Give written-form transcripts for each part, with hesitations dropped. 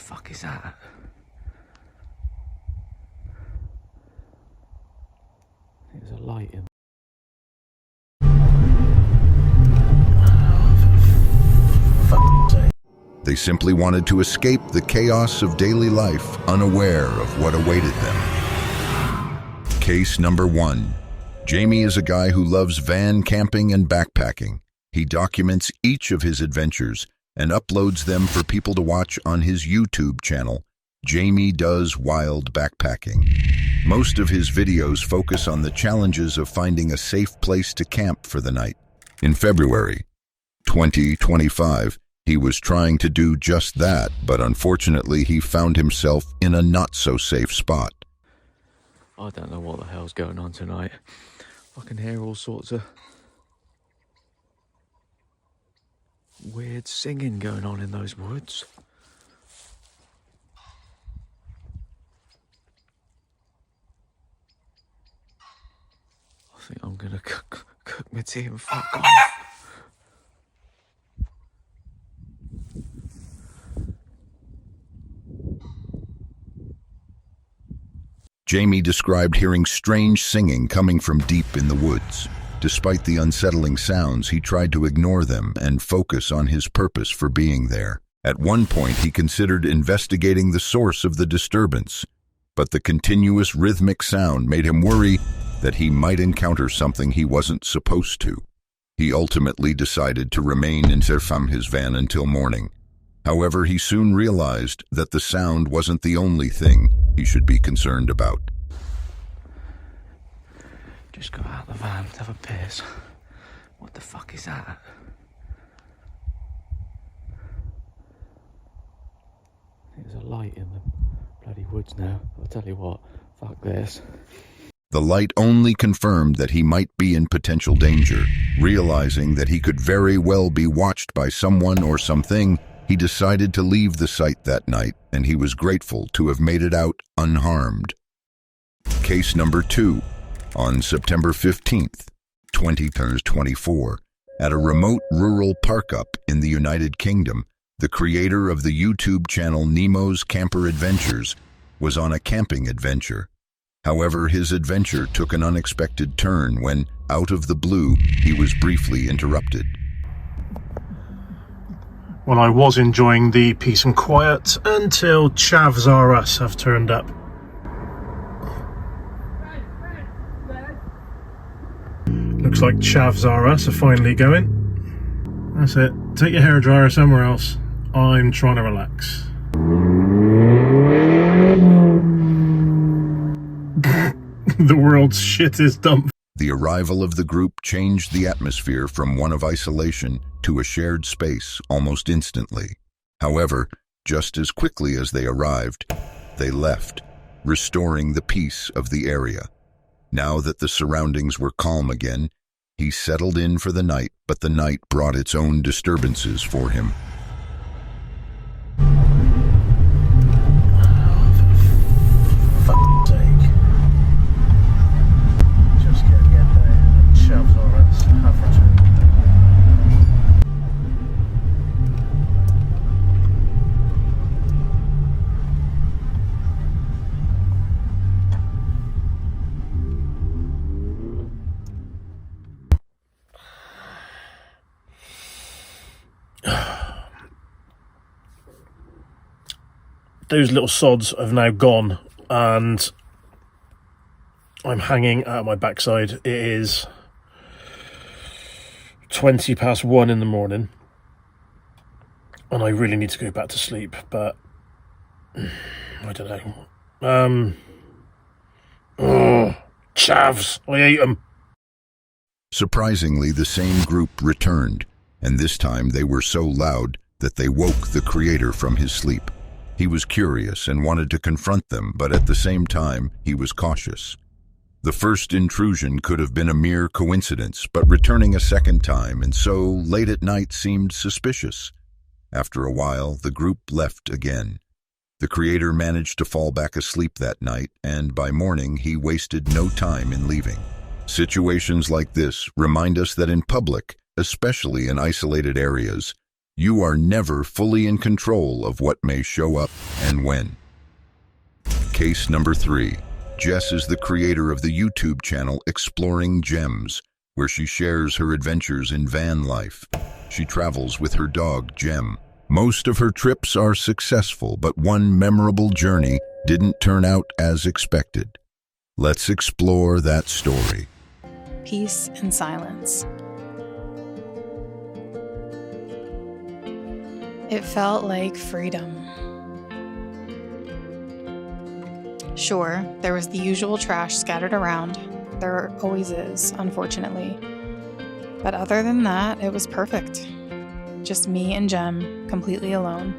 fuck is that? There's a light in. They simply wanted to escape the chaos of daily life, unaware of what awaited them. Case number 1. Jamie is a guy who loves van camping and backpacking. He documents each of his adventures and uploads them for people to watch on his YouTube channel, Jamie Does Wild Backpacking. Most of his videos focus on the challenges of finding a safe place to camp for the night. In February 2025, he was trying to do just that, but unfortunately he found himself in a not-so-safe spot. I don't know what the hell's going on tonight. I can hear all sorts of weird singing going on in those woods. I think I'm gonna cook my tea and fuck off. Jamie described hearing strange singing coming from deep in the woods. Despite the unsettling sounds, he tried to ignore them and focus on his purpose for being there. At one point, he considered investigating the source of the disturbance, but the continuous rhythmic sound made him worry that he might encounter something he wasn't supposed to. He ultimately decided to remain in his van until morning. However, he soon realized that the sound wasn't the only thing he should be concerned about. Just got out of the van to have a piss. What the fuck is that? There's a light in the bloody woods now. I'll tell you what, fuck this. The light only confirmed that he might be in potential danger. Realizing that he could very well be watched by someone or something, he decided to leave the site that night, and he was grateful to have made it out unharmed. Case number 2. On September 15th, 2024, at a remote rural park-up in the United Kingdom, the creator of the YouTube channel Nemo's Camper Adventures was on a camping adventure. However, his adventure took an unexpected turn when, out of the blue, he was briefly interrupted. Well, I was enjoying the peace and quiet until Chavs R Us have turned up. Looks like Chavs R Us are finally going. That's it. Take your hairdryer somewhere else. I'm trying to relax. The world's shittest dump. The arrival of the group changed the atmosphere from one of isolation to a shared space almost instantly. However, just as quickly as they arrived, they left, restoring the peace of the area. Now that the surroundings were calm again, he settled in for the night, but the night brought its own disturbances for him. Those little sods have now gone, and I'm hanging out my backside. It is 1:20 in the morning, and I really need to go back to sleep, but I don't know. Chavs, I ate them. Surprisingly, the same group returned, and this time they were so loud that they woke the creator from his sleep. He was curious and wanted to confront them, but at the same time, he was cautious. The first intrusion could have been a mere coincidence, but returning a second time and so late at night seemed suspicious. After a while, the group left again. The creator managed to fall back asleep that night, and by morning, he wasted no time in leaving. Situations like this remind us that in public, especially in isolated areas, You are never fully in control of what may show up and when. Case number 3. Jess is the creator of the YouTube channel Exploring Gems, where she shares her adventures in van life. She travels with her dog, Gem. Most of her trips are successful, but one memorable journey didn't turn out as expected. Let's explore that story. Peace and silence. It felt like freedom. Sure, there was the usual trash scattered around. There always is, unfortunately. But other than that, it was perfect. Just me and Jem, completely alone.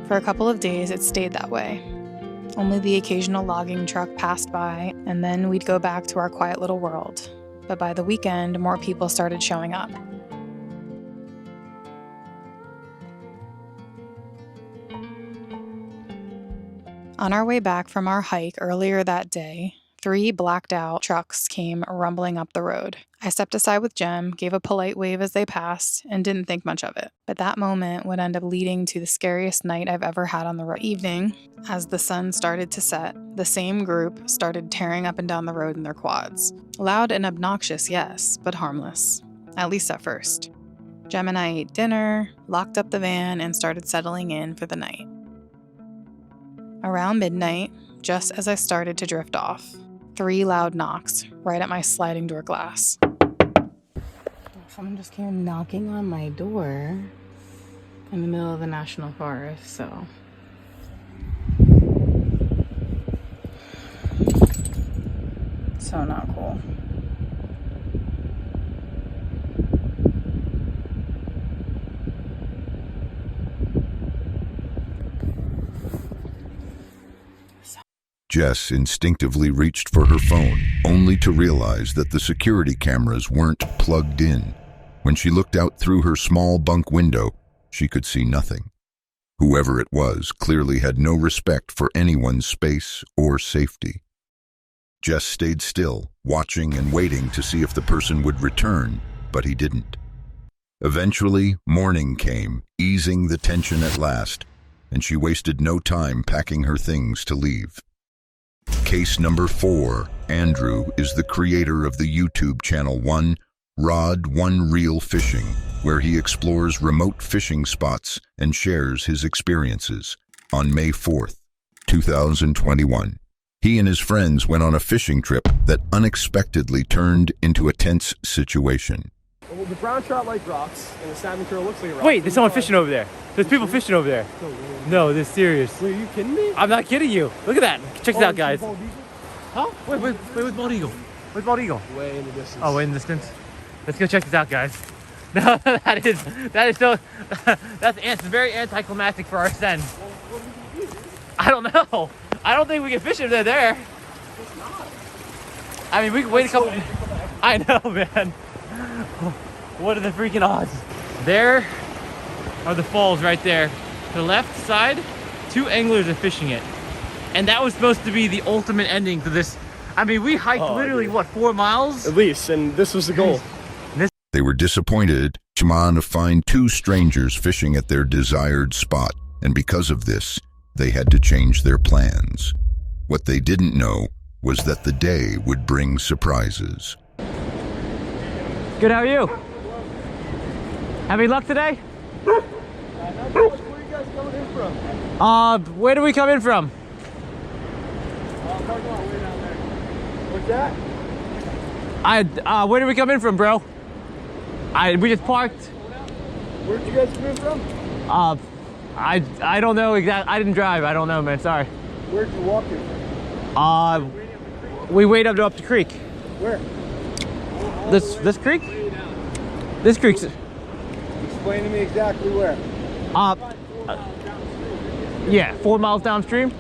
For a couple of days, it stayed that way. Only the occasional logging truck passed by, and then we'd go back to our quiet little world. But by the weekend, more people started showing up. On our way back from our hike earlier that day, 3 blacked out trucks came rumbling up the road. I stepped aside with Jem, gave a polite wave as they passed, and didn't think much of it. But that moment would end up leading to the scariest night I've ever had on the road. Evening, as the sun started to set, the same group started tearing up and down the road in their quads. Loud and obnoxious, yes, but harmless. At least at first. Jem and I ate dinner, locked up the van, and started settling in for the night. Around midnight, just as I started to drift off, 3 loud knocks right at my sliding door glass. Someone just came knocking on my door in the middle of the national forest, so. So not cool. Jess instinctively reached for her phone, only to realize that the security cameras weren't plugged in. When she looked out through her small bunk window, she could see nothing. Whoever it was clearly had no respect for anyone's space or safety. Jess stayed still, watching and waiting to see if the person would return, but he didn't. Eventually, morning came, easing the tension at last, and she wasted no time packing her things to leave. Case number 4. Andrew is the creator of the YouTube channel One Rod, One Reel Fishing, where he explores remote fishing spots and shares his experiences. On May 4th, 2021, he and his friends went on a fishing trip that unexpectedly turned into a tense situation. Well, the brown trout like rocks, and the salmon curl looks like a rock. Wait, there's someone fishing over there. There's people fishing over there. No, they're serious. Wait, are you kidding me? I'm not kidding you. Look at that. Check this out, guys. Huh? Wait, where's Bald Eagle? Where's Bald Eagle? Way in the distance. Oh, way in the distance. Let's go check this out, guys. No, that is so. It's very anticlimactic for our send. I don't know. I don't think we can fish if they're there. It's not. I mean, we can wait a couple. I know, man. What are the freaking odds? There are the falls right there. To the left side, 2 anglers are fishing it. And that was supposed to be the ultimate ending to this. I mean, we hiked literally, what, 4 miles? At least, and this was the goal. They were disappointed to find 2 strangers fishing at their desired spot, and because of this, they had to change their plans. What they didn't know was that the day would bring surprises. Good, how are you? Having luck today? Where are you guys coming in from? Where do we come in from? Parking lot way down there. What's that? Where do we come in from, bro? We just parked. Where'd you guys come in from? I don't know exactly. I didn't drive. I don't know, man. Sorry. Where'd you walk in from? We wait up the creek. Where? This creek? This creek's. Explain to me exactly where. Yeah, 4 miles downstream.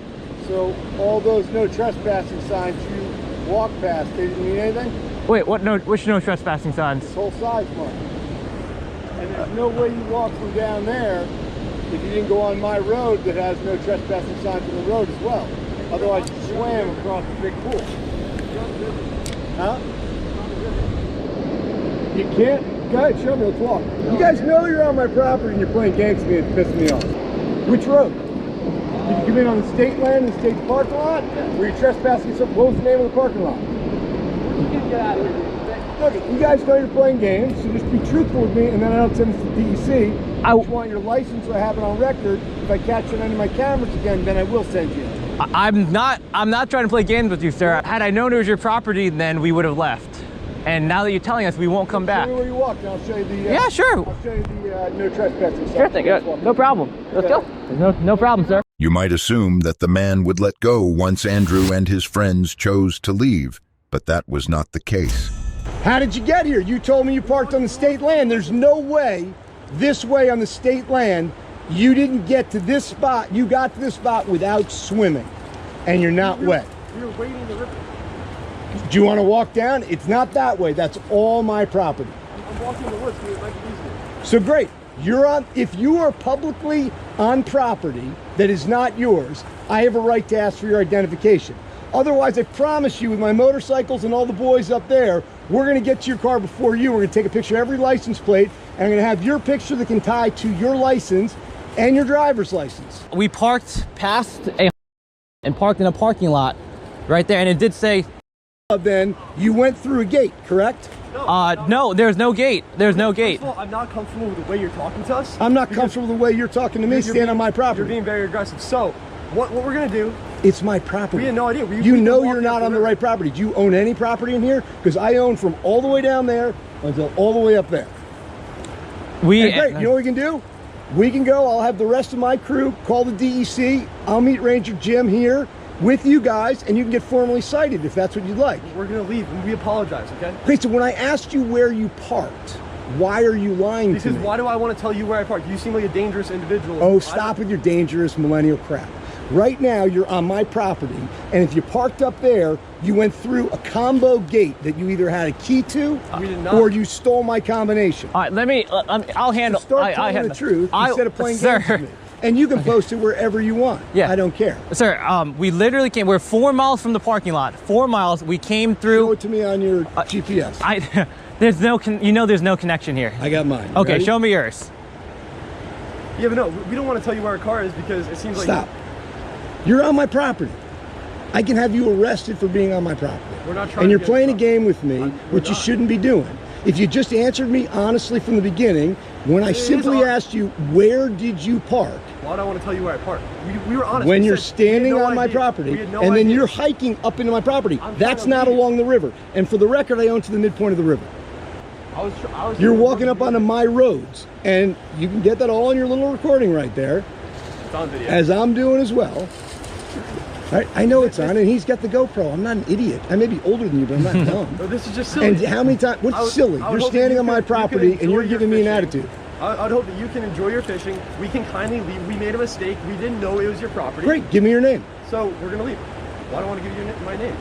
So all those no trespassing signs you walk past, they didn't mean anything? Wait, what? No, which no trespassing signs? This whole side's marked. And there's no way you walk from down there if you didn't go on my road that has no trespassing signs on the road as well. Otherwise you swam across the big pool. Huh? You can't Go ahead, show me, let's walk. You guys know you're on my property and you're playing games with me and pissing me off. Which road? Did you come in on the state land, the state parking lot? Were you trespassing something? What was the name of the parking lot? You can get out of here. Look, you guys know you're playing games, so just be truthful with me, and then I don't send this to DEC. I just want your license so I have it on record. If I catch you on any of my cameras again, then I will send you. I'm not trying to play games with you, sir. Had I known it was your property, then we would have left. And now that you're telling us, we won't come back. Show me where you walk, and I'll show you the. Yeah, sure. I'll show you the no trespassing. Sure thing. No problem. Let's go. No problem, sir. You might assume that the man would let go once Andrew and his friends chose to leave, but that was not the case. How did you get here? You told me you parked on the state land. There's no way this way on the state land you didn't get to this spot. You got to this spot without swimming, and you're not wet. We were waiting in the river. Do you want to walk down? It's not that way. That's all my property. I'm walking in the woods because it might be easier. So great. You're on. If you are publicly on property that is not yours, I have a right to ask for your identification. Otherwise, I promise you, with my motorcycles and all the boys up there, we're going to get to your car before you. We're going to take a picture of every license plate, and I'm going to have your picture that can tie to your license and your driver's license. We parked past and parked in a parking lot right there, and it did say. Then you went through a gate, correct? No, there's no gate. There's no gate. First of all, I'm not comfortable with the way you're talking to us. I'm not comfortable with the way you're talking to me. Stand on my property. You're being very aggressive. So, what we're gonna do? It's my property. We had no idea. You know you're not on the right property. Do you own any property in here? Because I own from all the way down there until all the way up there. Great. You know what we can do? We can go. I'll have the rest of my crew call the DEC. I'll meet Ranger Jim here with you guys, and you can get formally cited if that's what you'd like. We're gonna leave, and we apologize, okay? Okay, so when I asked you where you parked, why are you lying to me? Because why do I want to tell you where I parked? You seem like a dangerous individual. Oh, stop with your dangerous millennial crap. Right now, you're on my property, and if you parked up there, you went through a combo gate that you either had a key to, we did not. or you stole my combination. All right, let me. I'll handle. So start telling the truth instead of playing games with me. And you can post it wherever you want. Yeah. I don't care. Sir, we literally came. We're 4 miles from the parking lot. 4 miles. We came through. Show it to me on your GPS. There's no. There's no connection here. I got mine. Okay, Ready? show me yours. Yeah, but no, we don't want to tell you where our car is because it seems like. Stop. You're on my property. I can have you arrested for being on my property. We're not trying. And you're to playing a game with me, which you not. shouldn't be doing. If you just answered me honestly from the beginning, when I simply asked you, where did you park? Why do I want to tell you where I parked? We were honest. When We you're said standing we had no on my idea. property, We had no and then idea. you're hiking up into my property. I'm That's trying to not leave. along the river. And for the record, I own to the midpoint of the river. I was You're walking up onto my roads, and you can get that all on your little recording right there, It's on video. as I'm doing as well. All right, I know it's on, and he's got the GoPro. I'm not an idiot. I may be older than you, but I'm not dumb. No, this is just silly. And how many times? What's silly? You're standing on my property, and you're giving me an attitude. I'd hope that you can enjoy your fishing. We can kindly leave. We made a mistake. We didn't know it was your property. Great, give me your name. So we're gonna leave. Why do I want to give you my name?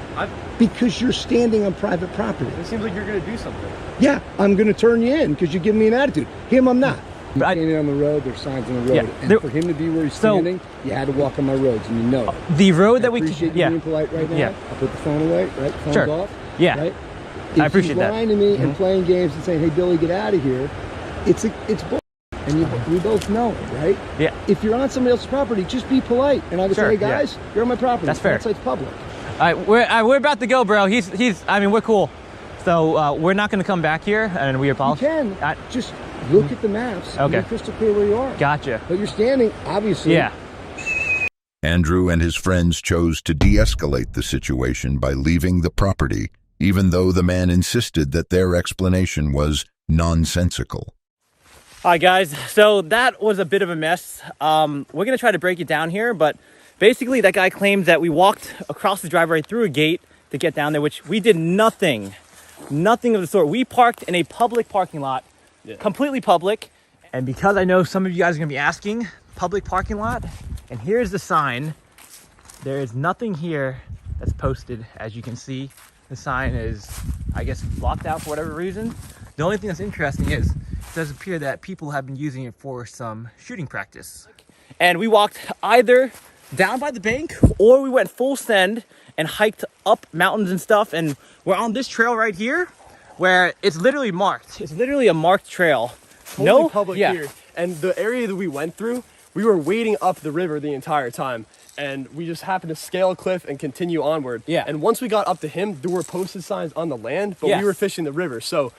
Because you're standing on private property. It seems like you're gonna do something. Yeah, I'm going to turn you in because you're giving me an attitude. Him, I'm not. You're I- standing on the road. There's signs on the road, Yeah, and there- for him to be where he's So- standing, you had to walk on my roads, and you know it. The road I that we. appreciate you Yeah. being polite right now. Yeah. I'll put the phone away. Right, phone's Sure. off. Yeah. Right. I appreciate If that. he's lying to me and Mhm. playing games and saying, "Hey, Billy, get out of here," it's bull. And we both know it, right? Yeah. If you're on somebody else's property, just be polite. And I would Sure, say, "Hey, yeah. guys, you're on my property. That's fair. That site's public." All right, we're about to go, bro. He's. I mean, we're cool. So we're not going to come back here, and we You apologize. can just look at the maps. And Okay. be crystal clear where you are. Gotcha. But you're standing, obviously. Yeah. Andrew and his friends chose to de-escalate the situation by leaving the property, even though the man insisted that their explanation was nonsensical. All right, guys. So that was a bit of a mess. We're going to try to break it down here, but basically that guy claims that we walked across the driveway through a gate to get down there, which we did nothing. Nothing of the sort. We parked in a public parking lot, completely public. And because I know some of you guys are going to be asking, public parking lot, and here's the sign. There is nothing here that's posted. As you can see, the sign is, I guess, blocked out for whatever reason. The only thing that's interesting is it does appear that people have been using it for some shooting practice. And we walked either down by the bank or we went full send and hiked up mountains and stuff. And we're on this trail right here, where it's literally marked. It's literally a marked trail. Totally public here. And the area that we went through, we were wading up the river the entire time. And we just happened to scale a cliff and continue onward. Yeah. And once we got up to him, there were posted signs on the land, but we were fishing the river. So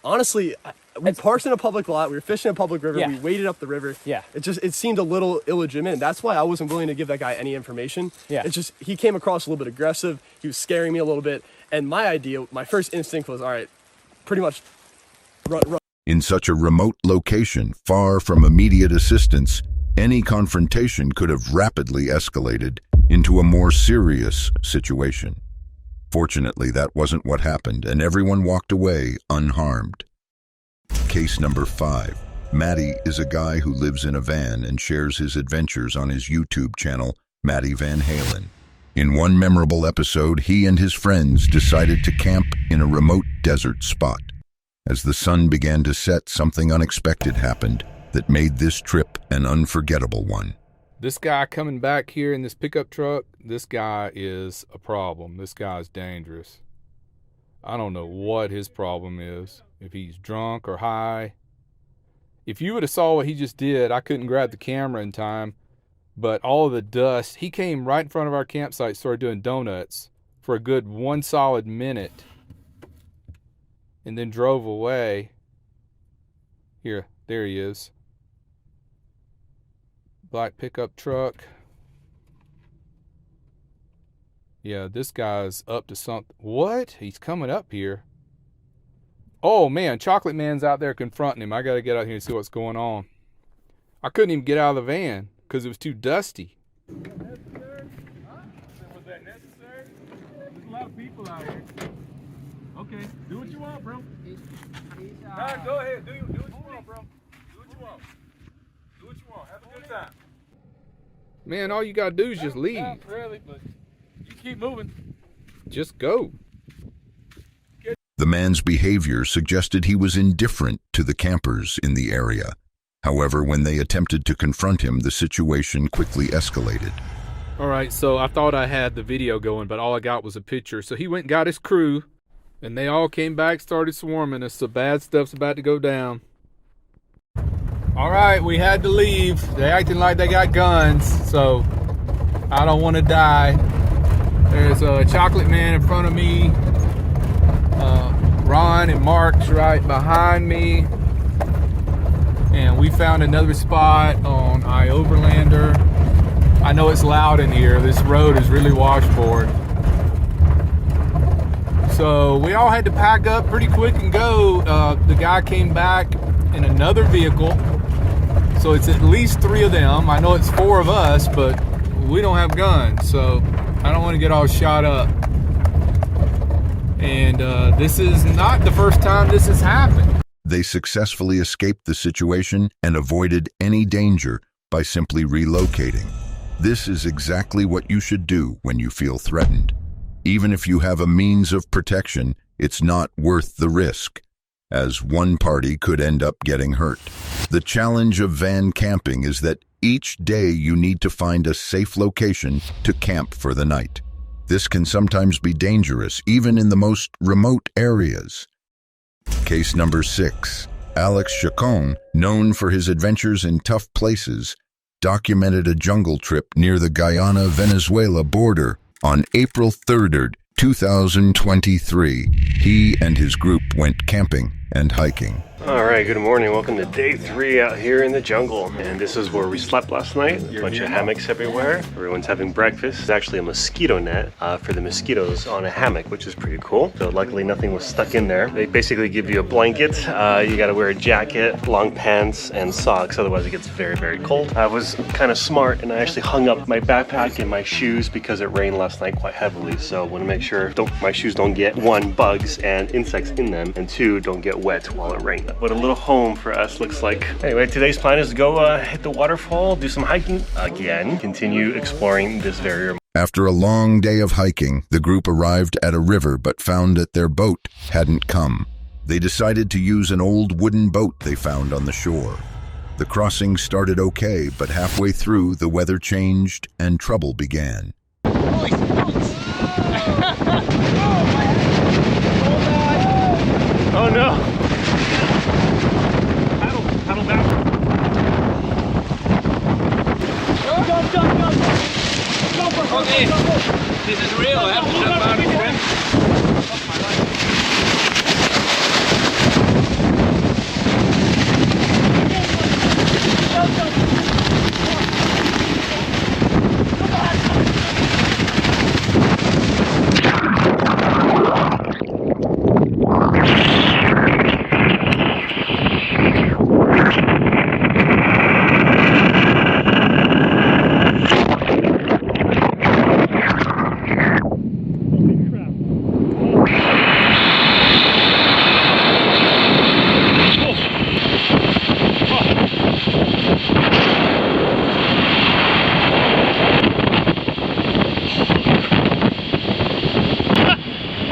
honestly, we parked in a public lot. We were fishing a public river. We waded up the river. Yeah. It seemed a little illegitimate. That's why I wasn't willing to give that guy any information. Yeah. It's just, he came across a little bit aggressive. He was scaring me a little bit. And my first instinct was, all right, pretty much run. In such a remote location, far from immediate assistance, any confrontation could have rapidly escalated into a more serious situation. Fortunately, that wasn't what happened, and everyone walked away unharmed. Case number 5. Matty is a guy who lives in a van and shares his adventures on his YouTube channel, Matty Van Halen. In one memorable episode, he and his friends decided to camp in a remote desert spot. As the sun began to set, something unexpected happened that made this trip an unforgettable one. This guy coming back here in this pickup truck, this guy is a problem. This guy's dangerous. I don't know what his problem is, if he's drunk or high. If you would have saw what he just did, I couldn't grab the camera in time, but all of the dust, he came right in front of our campsite, started doing donuts for a good 1 solid minute, and then drove away. Here, there he is. Black pickup truck. Yeah, this guy's up to something. What? He's coming up here. Oh man, Chocolate Man's out there confronting him. I gotta get out here and see what's going on. I couldn't even get out of the van because it was too dusty. Was that necessary? There's a lot of people out here. Okay, do what you want, bro. Nah, go ahead. Do what you want, bro. Do what you want. Do what you want. Have a good time. Man, all you gotta do is just leave. Not really, but you keep moving. Just go. The man's behavior suggested he was indifferent to the campers in the area. However, when they attempted to confront him, the situation quickly escalated. All right, so I thought I had the video going, but all I got was a picture. So he went and got his crew, and they all came back, started swarming us. So bad stuff's about to go down. All right, we had to leave. They acting like they got guns, so I don't want to die. There's a Chocolate Man in front of me. Ron and Mark's right behind me. And we found another spot on Overlander. I know it's loud in here. This road is really washboard. So we all had to pack up pretty quick and go. The guy came back in another vehicle. So it's at least 3 of them. I know it's 4 of us, but we don't have guns. So I don't want to get all shot up. And this is not the first time this has happened. They successfully escaped the situation and avoided any danger by simply relocating. This is exactly what you should do when you feel threatened. Even if you have a means of protection, it's not worth the risk, as one party could end up getting hurt. The challenge of van camping is that each day you need to find a safe location to camp for the night. This can sometimes be dangerous, even in the most remote areas. Case number 6. Alex Chacon, known for his adventures in tough places, documented a jungle trip near the Guyana-Venezuela border on April 3rd, 2023. He and his group went camping and hiking. Alright, good morning. Welcome to day 3 out here in the jungle. And this is where we slept last night. A bunch of hammocks everywhere. Everyone's having breakfast. It's actually a mosquito net for the mosquitoes on a hammock, which is pretty cool. So luckily nothing was stuck in there. They basically give you a blanket. You gotta wear a jacket, long pants, and socks. Otherwise it gets very, very cold. I was kind of smart and I actually hung up my backpack and my shoes because it rained last night quite heavily. So I want to make sure my shoes don't get 1, bugs and insects in them, and 2, don't get wet while it rains. What a little home for us looks like. Anyway, today's plan is to go hit the waterfall, do some hiking again, continue exploring this very remote. After a long day of hiking, the group arrived at a river but found that their boat hadn't come. They decided to use an old wooden boat they found on the shore. The crossing started okay, but halfway through, the weather changed and trouble began. Holy smokes! Oh, my Oh no! Paddle back. Go. Okay, this is real. I have to jump out of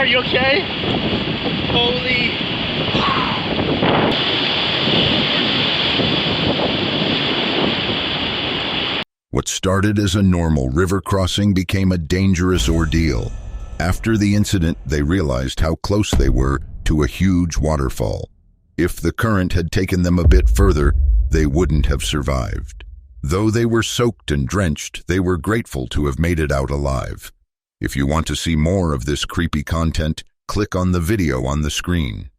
Are you okay? Holy. What started as a normal river crossing became a dangerous ordeal. After the incident, they realized how close they were to a huge waterfall. If the current had taken them a bit further, they wouldn't have survived. Though they were soaked and drenched, they were grateful to have made it out alive. If you want to see more of this creepy content, click on the video on the screen.